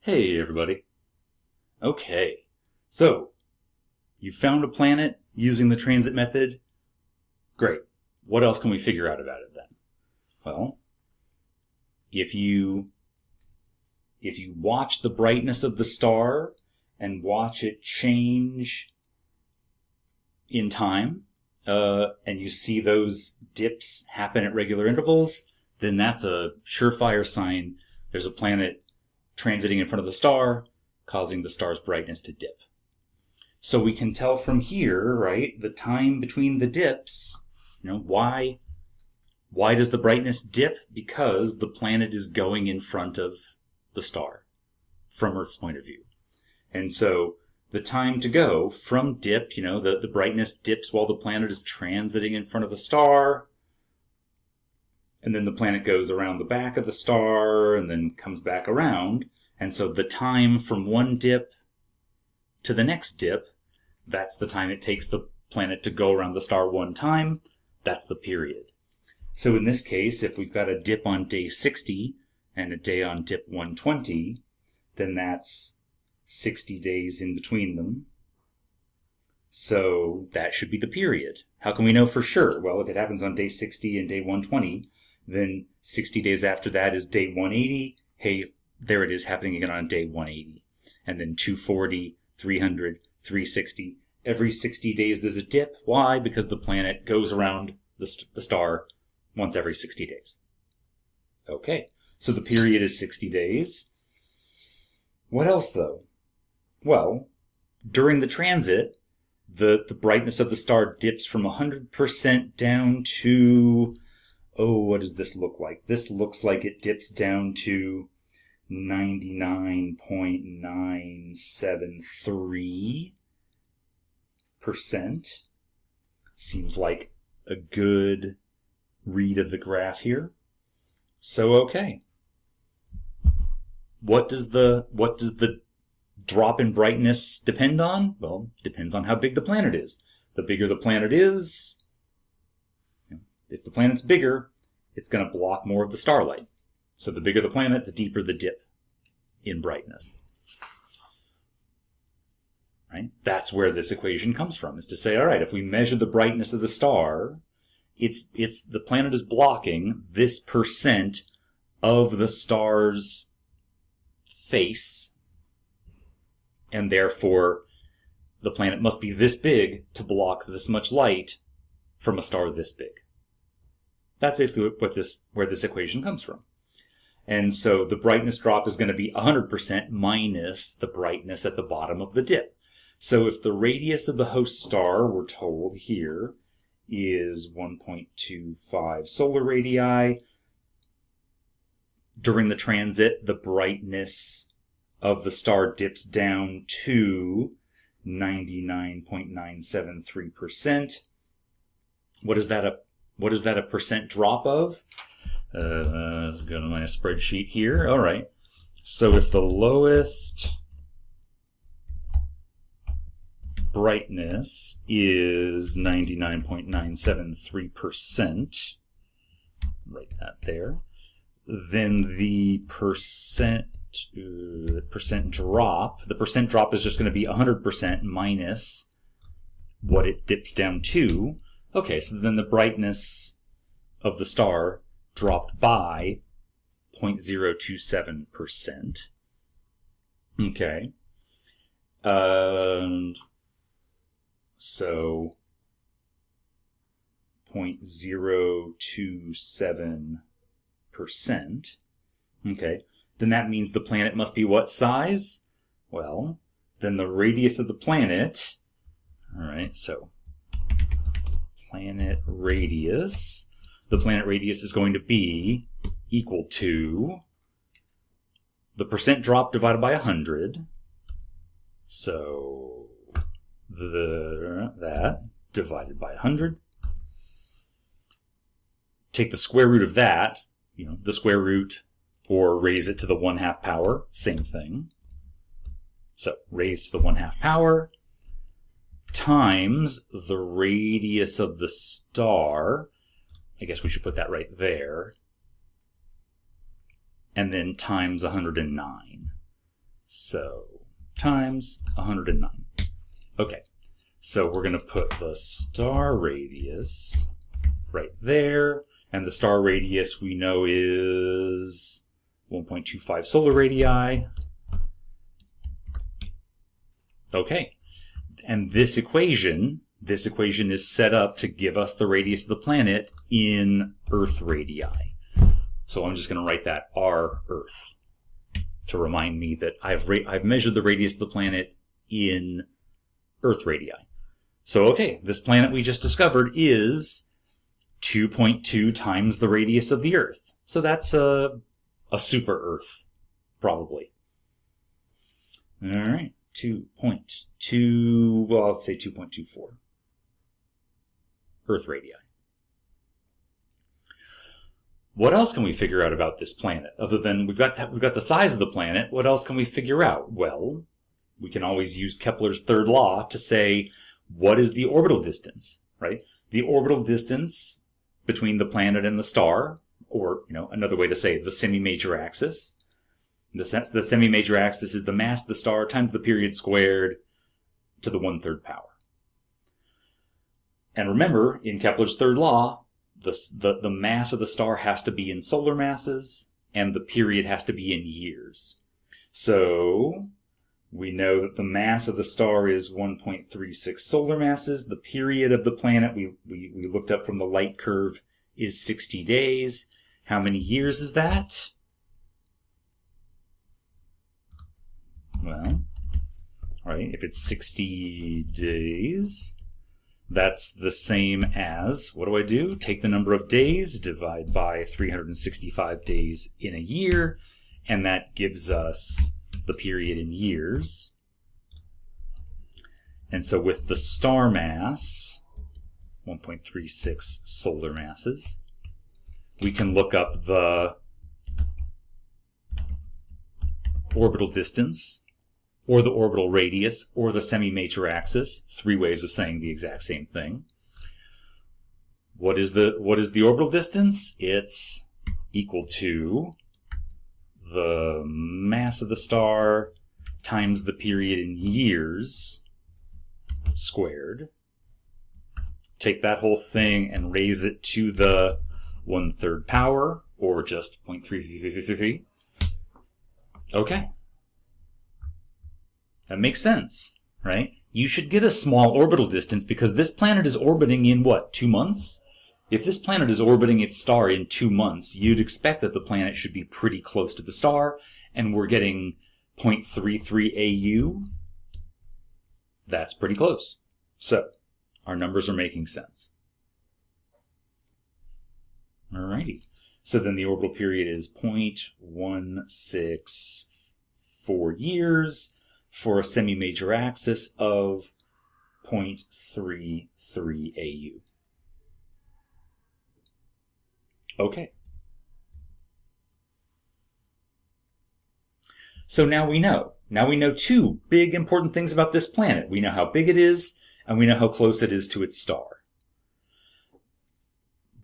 Hey everybody. Okay, so you found a planet using the transit method. Great. What else can we figure out about it then? Well, if you watch the brightness of the star and watch it change in time, and you see those dips happen at regular intervals, then that's a surefire sign there's a planet transiting in front of the star, causing the star's brightness to dip. So we can tell from here, right, the time between the dips, why does the brightness dip? Because the planet is going in front of the star from Earth's point of view. And so the time to go from dip, the brightness dips while the planet is transiting in front of the star, and then the planet goes around the back of the star and then comes back around. And so the time from one dip to the next dip, that's the time it takes the planet to go around the star one time. That's the period. So in this case, if we've got a dip on day 60 and a day on dip 120, then that's 60 days in between them. So that should be the period. How can we know for sure? Well, if it happens on day 60 and day 120, then 60 days after that is day 180. Hey, there it is happening again on day 180. And then 240, 300, 360. Every 60 days there's a dip. Why? Because the planet goes around the star once every 60 days. Okay, so the period is 60 days. What else though? Well, during the transit, the brightness of the star dips from 100% down to, what does this look like? This looks like it dips down to 99.973%. Seems like a good read of the graph here. So, okay. What does the drop in brightness depend on? Well, it depends on how big the planet is. The bigger the planet is, if the planet's bigger, it's going to block more of the starlight. So the bigger the planet, the deeper the dip in brightness. Right? That's where this equation comes from, is to say, all right, if we measure the brightness of the star, the planet is blocking this percent of the star's face, and therefore the planet must be this big to block this much light from a star this big. That's basically where this equation comes from. And so the brightness drop is going to be 100% minus the brightness at the bottom of the dip. So if the radius of the host star, we're told here, is 1.25 solar radii, during the transit, the brightness of the star dips down to 99.973%. What is that a percent drop of? Let's go to my spreadsheet here. All right. So if the lowest brightness is 99.973%, write that there, then the percent drop is just going to be 100% minus what it dips down to. Okay, so then the brightness of the star dropped by 0.027%. Okay. So 0.027%. Okay. Then that means the planet must be what size? Well, then the radius of the planet. All right, so planet radius. The planet radius is going to be equal to the percent drop divided by 100. So that divided by 100. Take the square root of that, the square root, or raise it to the 1/2 power, same thing. So raised to the 1/2 power times the radius of the star. I guess we should put that right there. And then times 109. So times 109. Okay, so we're going to put the star radius right there. And the star radius we know is 1.25 solar radii. Okay, and this equation is set up to give us the radius of the planet in Earth radii. So I'm just going to write that R Earth to remind me that I've measured the radius of the planet in Earth radii. So okay, this planet we just discovered is 2.2 times the radius of the Earth. So that's a super Earth, probably. All right, 2.2, well, let's say 2.24 Earth radii. What else can we figure out about this planet? Other than we've got the size of the planet, what else can we figure out? Well, we can always use Kepler's third law to say, what is the orbital distance, right? The orbital distance between the planet and the star, or another way to say it, the semi-major axis. The semi-major axis is the mass of the star times the period squared to the 1/3 power. And remember, in Kepler's third law, the mass of the star has to be in solar masses, and the period has to be in years. So we know that the mass of the star is 1.36 solar masses. The period of the planet we looked up from the light curve is 60 days. How many years is that? Well, all right, if it's 60 days, that's the same as, what do? Take the number of days, divide by 365 days in a year, and that gives us the period in years. And so with the star mass, 1.36 solar masses, we can look up the orbital distance, or the orbital radius, or the semi-major axis. 3 ways of saying the exact same thing. What is the orbital distance? It's equal to the mass of the star times the period in years squared. Take that whole thing and raise it to the 1/3 power, or just 0.3333. Okay. That makes sense, right? You should get a small orbital distance because this planet is orbiting in, 2 months? If this planet is orbiting its star in 2 months, you'd expect that the planet should be pretty close to the star, and we're getting 0.33 AU. That's pretty close. So, our numbers are making sense. Alrighty. So then the orbital period is 0.164 years for a semi-major axis of 0.33 AU. Okay. So now we know. Now we know 2 big important things about this planet. We know how big it is, and we know how close it is to its star.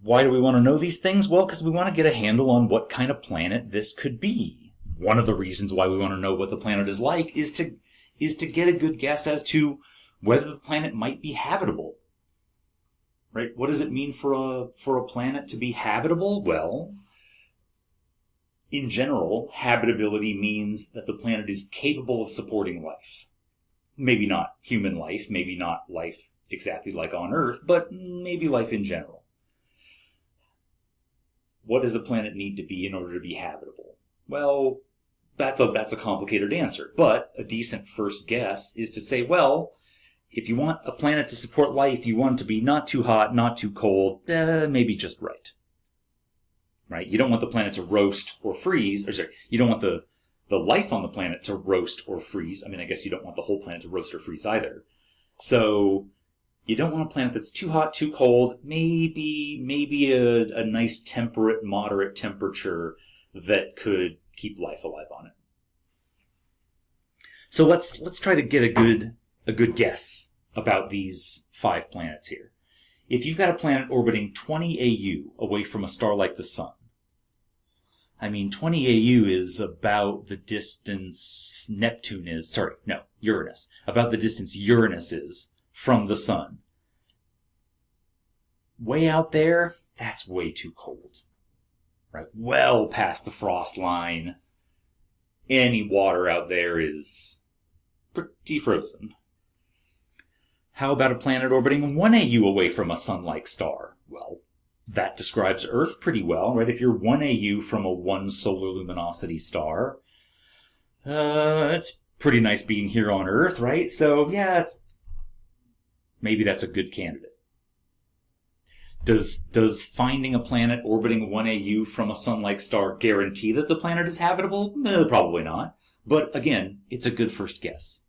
Why do we want to know these things? Well, because we want to get a handle on what kind of planet this could be. One of the reasons why we want to know what the planet is like is to get a good guess as to whether the planet might be habitable. Right? What does it mean for a planet to be habitable? Well, in general, habitability means that the planet is capable of supporting life. Maybe not human life, maybe not life exactly like on Earth, but maybe life in general. What does a planet need to be in order to be habitable? Well, that's a complicated answer, but a decent first guess is to say, well, if you want a planet to support life, you want it to be not too hot, not too cold, maybe just right. Right? You don't want the planet to roast or freeze, you don't want the life on the planet to roast or freeze. I mean, I guess you don't want the whole planet to roast or freeze either. So, you don't want a planet that's too hot, too cold, maybe a nice temperate, moderate temperature that could keep life alive on it. So let's try to get a good guess about these 5 planets here. If you've got a planet orbiting 20 AU away from a star like the Sun, I mean, 20 AU is about the distance Uranus. About the distance Uranus is from the sun. Way out there, that's way too cold. Right? Well past the frost line. Any water out there is pretty frozen. How about a planet orbiting 1 AU away from a sun-like star? Well, that describes Earth pretty well, right? If you're 1 AU from a 1 solar luminosity star, it's pretty nice being here on Earth, right? So, yeah, maybe that's a good candidate. Does finding a planet orbiting 1 AU from a sun-like star guarantee that the planet is habitable? Probably not. But again, it's a good first guess.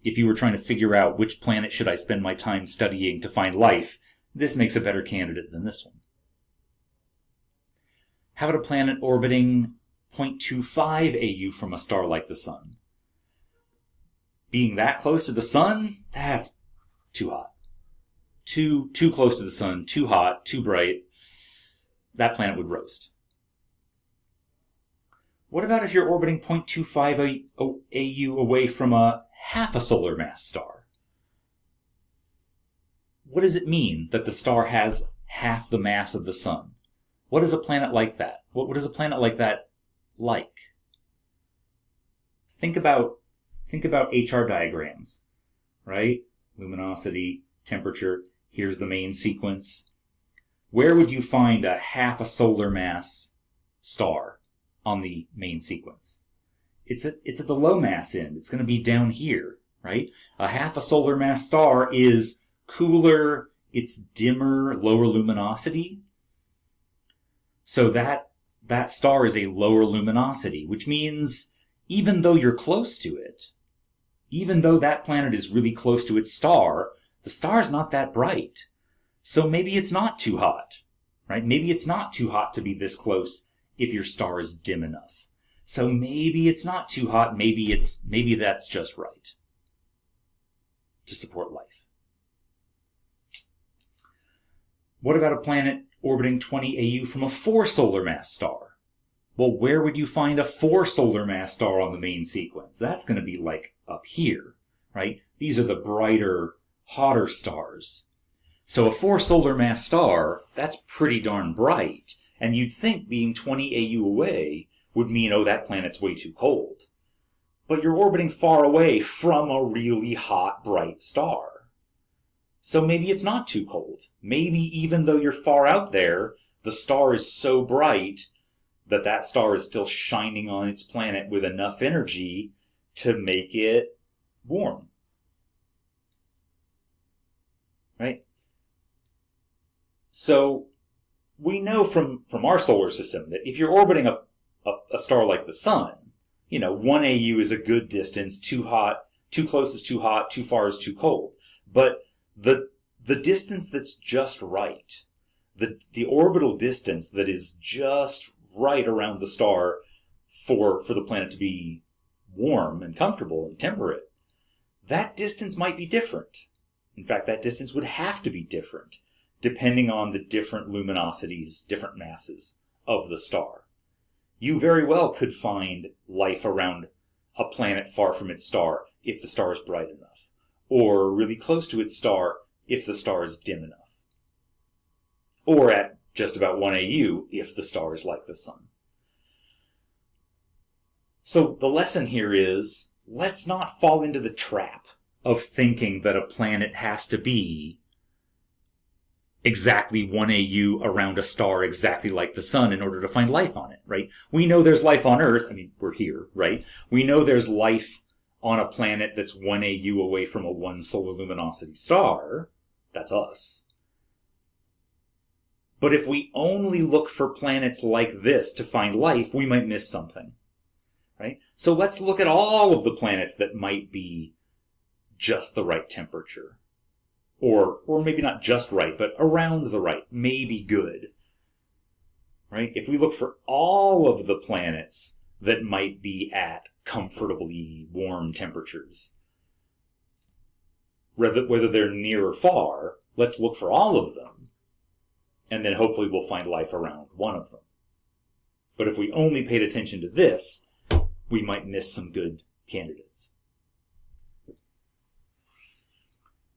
If you were trying to figure out which planet should I spend my time studying to find life, this makes a better candidate than this one. How about a planet orbiting 0.25 AU from a star like the Sun? Being that close to the Sun, that's too hot. Too close to the Sun, too hot, too bright. That planet would roast. What about if you're orbiting 0.25 AU away from a half a solar mass star? What does it mean that the star has half the mass of the Sun? What is a planet like that? What is a planet like that like? Think about HR diagrams, right? Luminosity, temperature, here's the main sequence. Where would you find a half a solar mass star on the main sequence? It's at the low mass end. It's going to be down here, right? A half a solar mass star is cooler, it's dimmer, lower luminosity. So that star is a lower luminosity, which means even though you're close to it, even though that planet is really close to its star, the star's not that bright. So maybe it's not too hot, right? Maybe it's not too hot to be this close if your star is dim enough. So maybe it's not too hot, maybe that's just right to support life. What about a planet orbiting 20 AU from a 4 solar mass star? Well, where would you find a 4 solar mass star on the main sequence? That's going to be like up here, right? These are the brighter, hotter stars. So a 4 solar mass star, that's pretty darn bright. And you'd think being 20 AU away would mean, oh, that planet's way too cold. But you're orbiting far away from a really hot, bright star. So maybe it's not too cold. Maybe even though you're far out there, the star is so bright that star is still shining on its planet with enough energy to make it warm. Right? So we know from our solar system that if you're orbiting a star like the Sun, 1 AU is a good distance, too hot, too close is too hot, too far is too cold. But the distance that's just right, the orbital distance that is just right around the star for the planet to be warm and comfortable and temperate, that distance might be different. In fact, that distance would have to be different, depending on the different luminosities, different masses of the star. You very well could find life around a planet far from its star if the star is bright enough, or really close to its star if the star is dim enough, or at just about 1 AU if the star is like the Sun. So the lesson here is, let's not fall into the trap of thinking that a planet has to be exactly 1 AU around a star exactly like the Sun in order to find life on it, right? We know there's life on Earth. I mean, we're here, right? We know there's life on a planet that's 1 AU away from a 1 solar luminosity star. That's us. But if we only look for planets like this to find life, we might miss something, right? So let's look at all of the planets that might be just the right temperature. Or maybe not just right, but around the right, maybe good. Right? If we look for all of the planets that might be at comfortably warm temperatures, whether they're near or far, let's look for all of them. And then hopefully we'll find life around one of them. But if we only paid attention to this, we might miss some good candidates.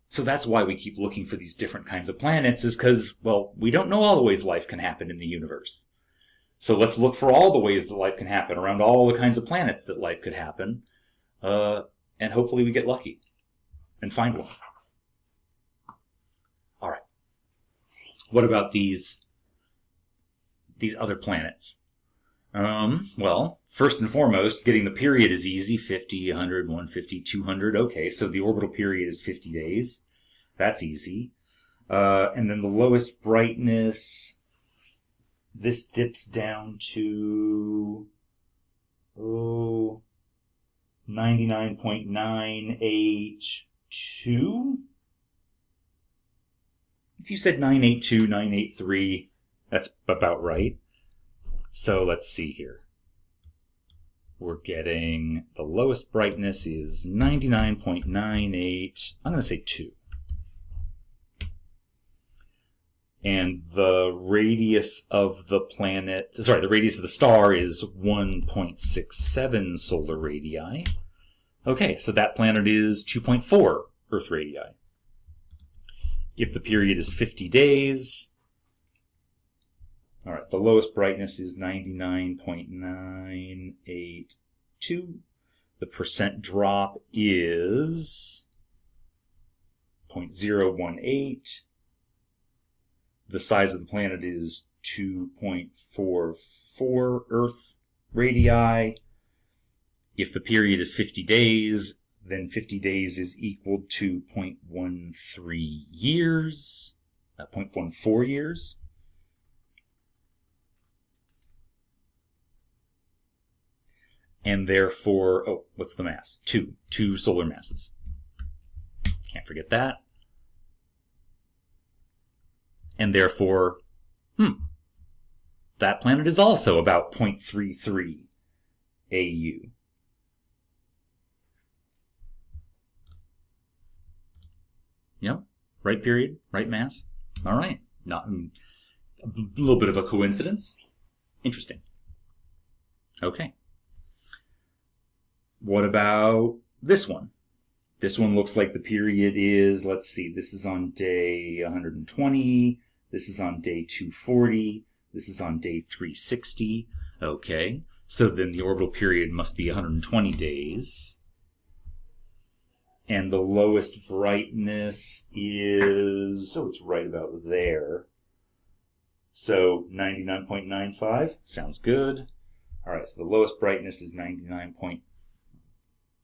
So that's why we keep looking for these different kinds of planets, is because, well, we don't know all the ways life can happen in the universe. So let's look for all the ways that life can happen around all the kinds of planets that life could happen. And hopefully we get lucky and find one. All right. What about these other planets? Well, first and foremost, getting the period is easy. 50, 100, 150, 200. Okay, so the orbital period is 50 days. That's easy. And then the lowest brightness, this dips down to 99.982. If you said 982, 983, that's about right. So let's see here. We're getting, the lowest brightness is 99.98, I'm going to say 2. And the radius of the planet, sorry, the radius of the star is 1.67 solar radii. Okay, so that planet is 2.4 Earth radii. If the period is 50 days, all right, the lowest brightness is 99.982. The percent drop is 0.018. The size of the planet is 2.44 Earth radii. If the period is 50 days, then 50 days is equal to 0.13 years, 0.14 years. And therefore, oh, what's the mass? 2 solar masses. Can't forget that. And therefore, that planet is also about 0.33 AU. Yep, right period, right mass. All right, not a little bit of a coincidence. Interesting. Okay. What about this one? This one looks like the period is, let's see, this is on day 120, this is on day 240, this is on day 360. Okay, so then the orbital period must be 120 days. And the lowest brightness is, it's right about there. So 99.95, sounds good. All right, so the lowest brightness is 99.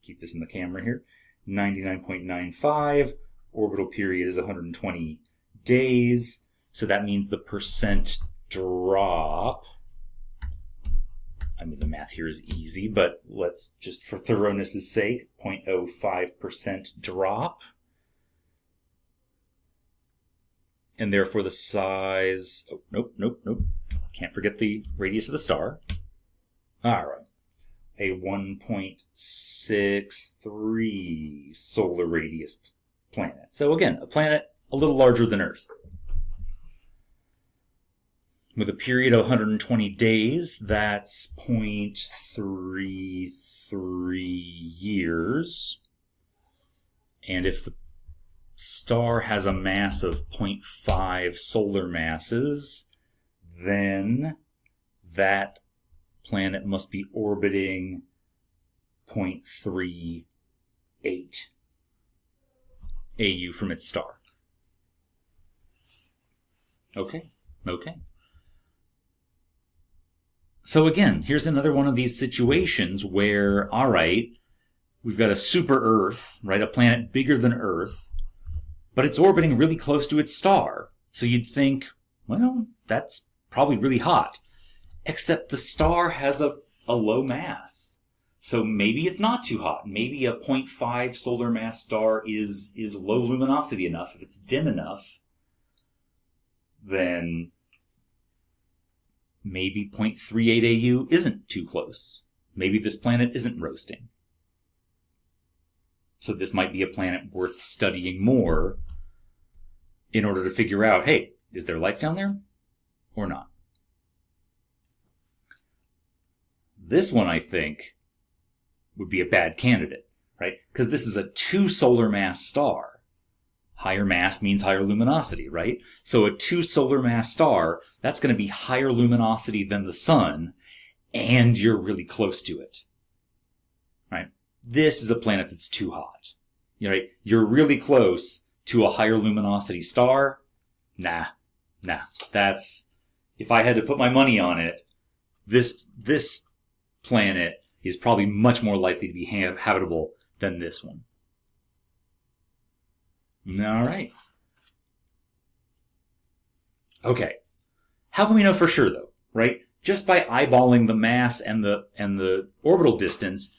Keep this in the camera here. 99.95. Orbital period is 120 days. So that means the percent drop, I mean, the math here is easy, but let's just, for thoroughness' sake, 0.05% drop. And therefore the size, nope. Can't forget the radius of the star. All right. A 1.63 solar radius planet. So again, a planet a little larger than Earth. With a period of 120 days, that's 0.33 years. And if the star has a mass of 0.5 solar masses, then that planet must be orbiting 0.38 AU from its star. Okay. So again, here's another one of these situations where, all right, we've got a super Earth, right, a planet bigger than Earth, but it's orbiting really close to its star. So you'd think, well, that's probably really hot. Except the star has a low mass. So maybe it's not too hot. Maybe a 0.5 solar mass star is low luminosity enough. If it's dim enough, then maybe 0.38 AU isn't too close. Maybe this planet isn't roasting. So this might be a planet worth studying more in order to figure out, hey, is there life down there or not? This one, I think, would be a bad candidate, right? Because this is a 2 solar mass star. Higher mass means higher luminosity, right? So a 2 solar mass star, that's going to be higher luminosity than the sun, and you're really close to it, right? This is a planet that's too hot. Right? You're really close to a higher luminosity star. Nah. That's, if I had to put my money on it, this planet is probably much more likely to be habitable than this one. All right. Okay. How can we know for sure, though? Right? Just by eyeballing the mass and the orbital distance,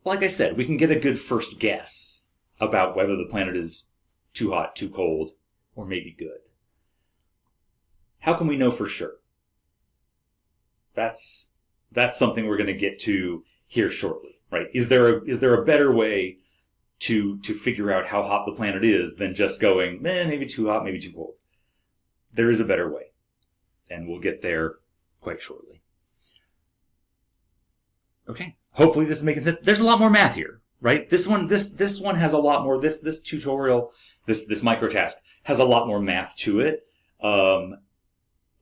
like I said, we can get a good first guess about whether the planet is too hot, too cold, or maybe good. How can we know for sure? That's something we're going to get to here shortly, right? Is there a better way to figure out how hot the planet is than just going, maybe too hot, maybe too cold? There is a better way, and we'll get there quite shortly. Okay, hopefully this is making sense. There's a lot more math here, right? This one has a lot more. This tutorial, this microtask has a lot more math to it, and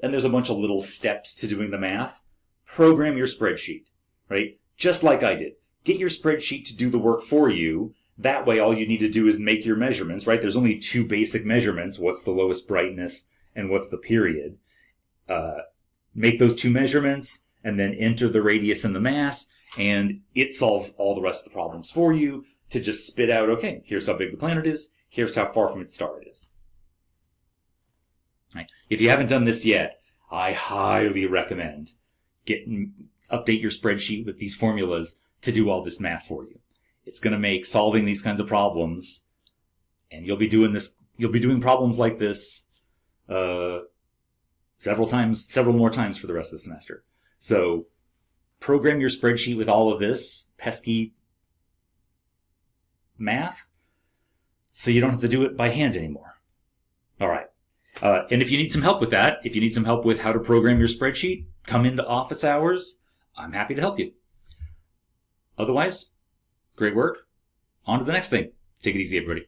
there's a bunch of little steps to doing the math. Program your spreadsheet, right? Just like I did. Get your spreadsheet to do the work for you. That way, all you need to do is make your measurements, right? There's only 2 basic measurements. What's the lowest brightness and what's the period? Make those 2 measurements and then enter the radius and the mass, and it solves all the rest of the problems for you to just spit out, okay, here's how big the planet is, here's how far from its star it is. Right. If you haven't done this yet, I highly recommend update your spreadsheet with these formulas to do all this math for you. It's going to make solving these kinds of problems, and you'll be doing problems like this several more times for the rest of the semester. So program your spreadsheet with all of this pesky math so you don't have to do it by hand anymore. All right. And if you need some help with that, if you need some help with how to program your spreadsheet, come into office hours. I'm happy to help you. Otherwise, great work. On to the next thing. Take it easy, everybody.